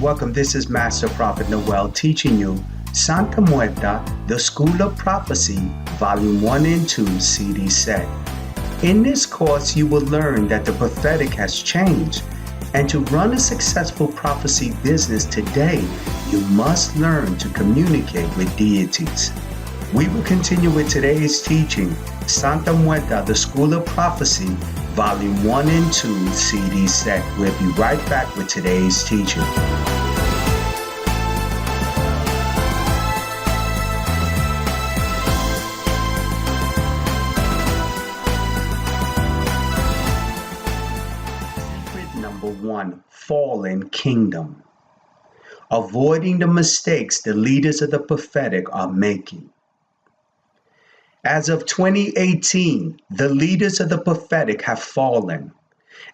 Welcome. This is Master Prophet Noel teaching you Santa Muerte, the School of Prophecy, Volume 1 and 2, CD set. In this course, you will learn that the prophetic has changed, and to run a successful prophecy business today, you must learn to communicate with deities. We will continue with today's teaching, Santa Muerte, the School of Prophecy, Volume 1 and 2, CD set. We'll be right back with today's teaching. Secret number 1, fallen kingdom. Avoiding the mistakes the leaders of the prophetic are making. As of 2018, the leaders of the prophetic have fallen,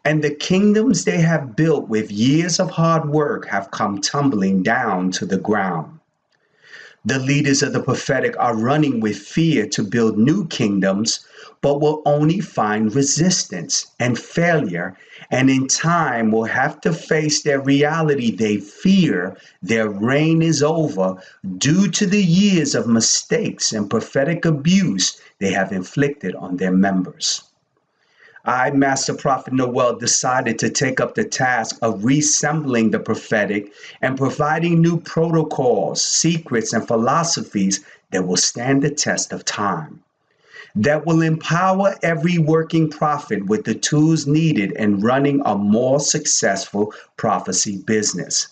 and the kingdoms they have built with years of hard work have come tumbling down to the ground. The leaders of the prophetic are running with fear to build new kingdoms, but will only find resistance and failure, and in time will have to face their reality. They fear their reign is over due to the years of mistakes and prophetic abuse they have inflicted on their members. I, Master Prophet Noel, decided to take up the task of reassembling the prophetic and providing new protocols, secrets, and philosophies that will stand the test of time, that will empower every working prophet with the tools needed in running a more successful prophecy business.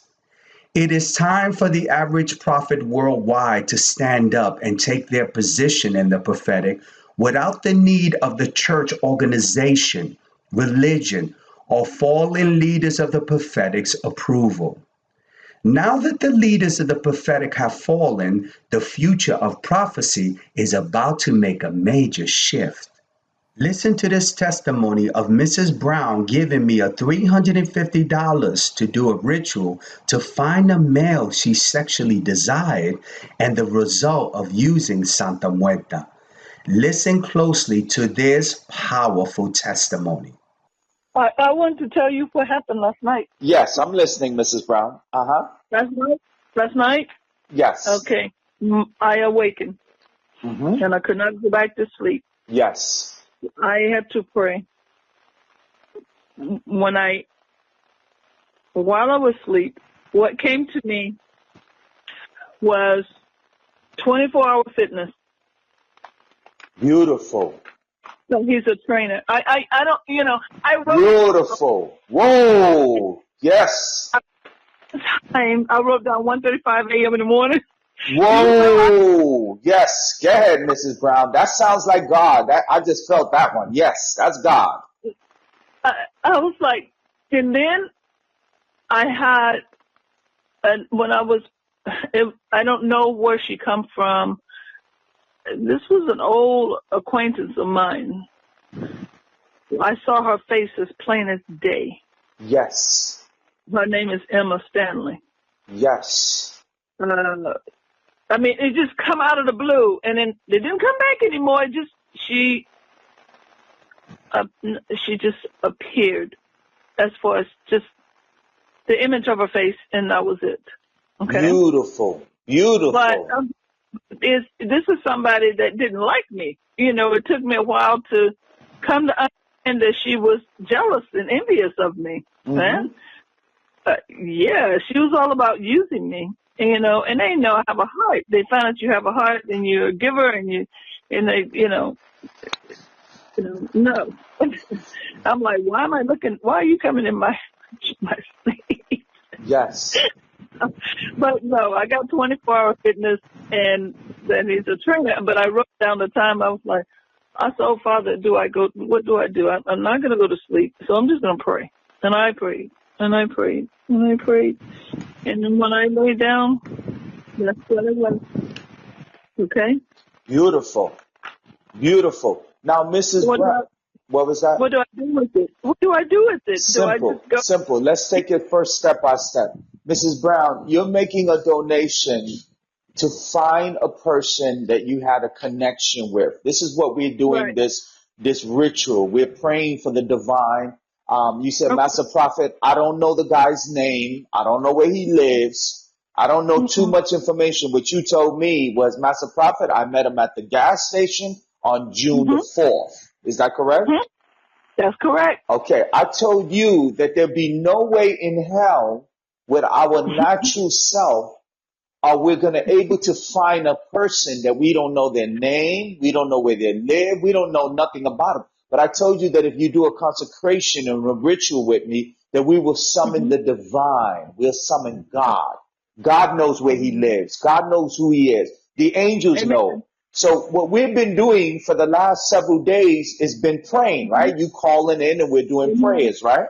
It is time for the average prophet worldwide to stand up and take their position in the prophetic without the need of the church organization, religion, or fallen leaders of the prophetic's approval. Now that the leaders of the prophetic have fallen, the future of prophecy is about to make a major shift. Listen to this testimony of Mrs. Brown giving me a $350 to do a ritual to find a male she sexually desired and the result of using Santa Muerte. Listen closely to this powerful testimony. I want to tell you what happened last night. Yes, I'm listening, Mrs. Brown. Last night? Yes. Okay. I awakened, and I could not go back to sleep. Yes. I had to pray. While I was asleep, what came to me was 24-hour fitness. Beautiful. So he's a trainer. I don't, I wrote. Beautiful. Whoa. Yes. I wrote down 1:35 a.m. in the morning. Whoa. Yes. Go ahead, Mrs. Brown. That sounds like God. I just felt that one. Yes, that's God. I was like, and then I had, when I was, I don't know where she come from. This was an old acquaintance of mine. I saw her face as plain as day. Yes. Her name is Emma Stanley. Yes. I mean, it just come out of the blue, and then it didn't come back anymore. It just she just appeared, as far as just the image of her face, and that was it. Okay. Beautiful. Beautiful. But this is somebody that didn't like me. It took me a while to come to understand that she was jealous and envious of me. Yeah, she was all about using me. And they know I have a heart. They find out you have a heart, and you're a giver, and they, no. I'm like, why are you coming in my sleep? Yes. But no, I got 24-hour fitness, and then he's a trainer. But I wrote down the time. I was like, I said, oh, Father, what do I do? I'm not going to go to sleep, so I'm just going to pray. And I prayed, and I prayed, and I prayed. And then when I lay down, that's what it was. Okay? Beautiful. Beautiful. Now, Mrs. Brown, what was that? What do I do with it? What do I do with it? Simple. Let's take it first step by step. Mrs. Brown, you're making a donation to find a person that you had a connection with. This is what we're doing, right. This ritual. We're praying for the divine You said, Okay. Master Prophet, I don't know the guy's name. I don't know where he lives. I don't know too Mm-mm. much information. What you told me was, Master Prophet, I met him at the gas station on June the Mm-hmm. 4th. Is that correct? Mm-hmm. That's correct. Okay, I told you that there'd be no way in hell with our natural self are we going to able to find a person that we don't know their name, we don't know where they live, we don't know nothing about them. But I told you that if you do a consecration and a ritual with me, that we will summon Mm-hmm. the divine. We'll summon God. God knows where he lives. God knows who he is. The angels Amen. know. So what we've been doing for the last several days is been praying, Mm-hmm. right? You calling in and we're doing Amen. prayers, right?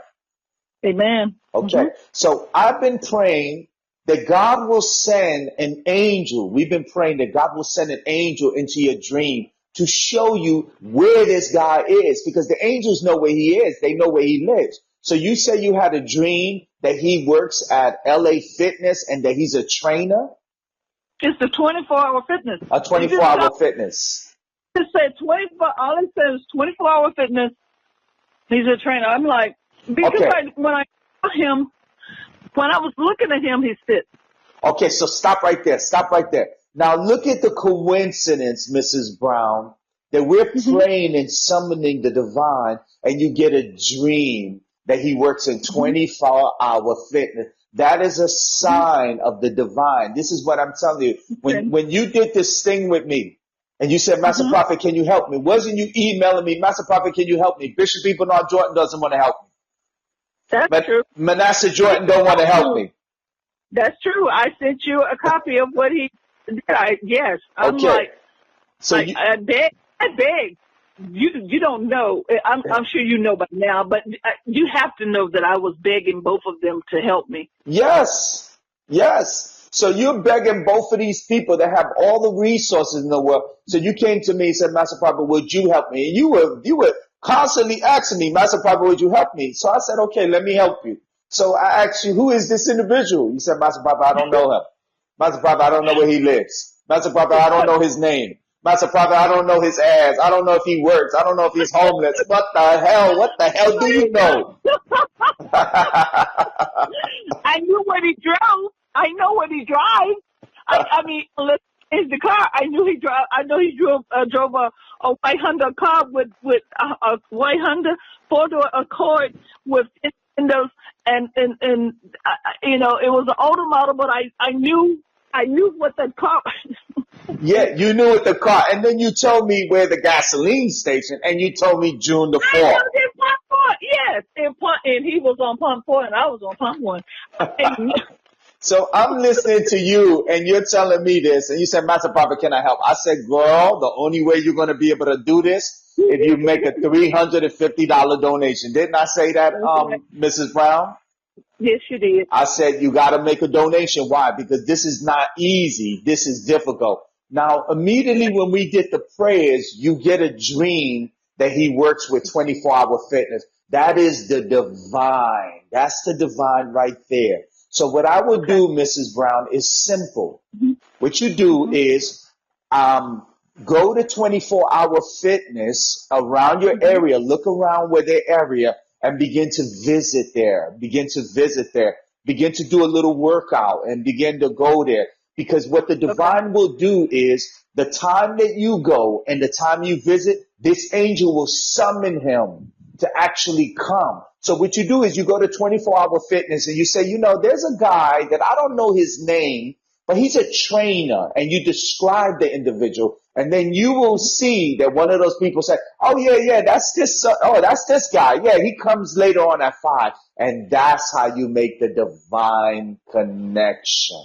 Amen. Okay. Mm-hmm. So I've been praying that God will send an angel. We've been praying that God will send an angel into your dream to show you where this guy is, because the angels know where he is. They know where he lives. So you say you had a dream that he works at LA Fitness and that he's a trainer, It's the 24-hour fitness. a He 24 just hour fitness. said 24. All it says 24-hour fitness. He's a trainer. I'm like, because Okay. when I saw him, when I was looking at him, he's fit. Okay. So stop right there. Stop right there. Now look at the coincidence, Mrs. Brown, that we're Mm-hmm. praying and summoning the divine and you get a dream that he works in Mm-hmm. 24-hour fitness. That is a sign of the divine. This is what I'm telling you. Okay. When you did this thing with me and you said, Master Mm-hmm. Prophet, can you help me? Wasn't you emailing me, Master Prophet, can you help me? Bishop Bernard Jordan doesn't want to help me. That's But true. Manasseh Jordan don't want to help me. That's true. I sent you a copy of what he did. Yes. I'm Okay. like, So you, I beg. I beg. You don't know. I'm sure you know by now, but you have to know that I was begging both of them to help me. yes, yes. So you're begging both of these people that have all the resources in the world. So you came to me and said, Master Prophet, would you help me? And you were constantly asking me, Master Prophet, would you help me? So I said, okay, let me help you. So I asked you, who is this individual? You said, Master Prophet, I don't know him. Master Prophet, I don't know where he lives. Master Prophet, I don't know his name. Master Prophet, I don't know his ass. I don't know if he works. I don't know if he's homeless. What the hell? What the hell do you know? I knew what he drove. I know what he drives. I mean, look, in the car, I knew he drove. I know he drove a white Honda car with a white Honda 4-door Accord with windows, and you know, it was an older model, but I knew what the car. Yeah, you knew it the car. And then you told me where the gasoline station and you told me June the I know 4th. in pump 4, yes, and he was on pump 4 and I was on pump 1. And So I'm listening to you and you're telling me this and you said, Master Prophet, can I help? I said, girl, the only way you're going to be able to do this if you make a $350 donation. Didn't I say that, Mrs. Brown? yes, you did. I said, you got to make a donation. Why? Because this is not easy. This is difficult. Now, immediately when we did the prayers, you get a dream that he works with 24-hour fitness. That is the divine. That's the divine right there. So what I would do, Mrs. Brown, is simple. What you do is go to 24-hour fitness around your area, look around where their area, and begin to visit there. Begin to visit there. Begin to do a little workout and begin to go there. Because what the Okay. divine will do is the time that you go and the time you visit, this angel will summon him to actually come. So what you do is you go to 24-hour fitness and you say, you know, there's a guy that I don't know his name, but he's a trainer, and you describe the individual, and then you will see that one of those people say, oh yeah, that's this, that's this guy. Yeah, he comes later on at 5. And that's how you make the divine connection.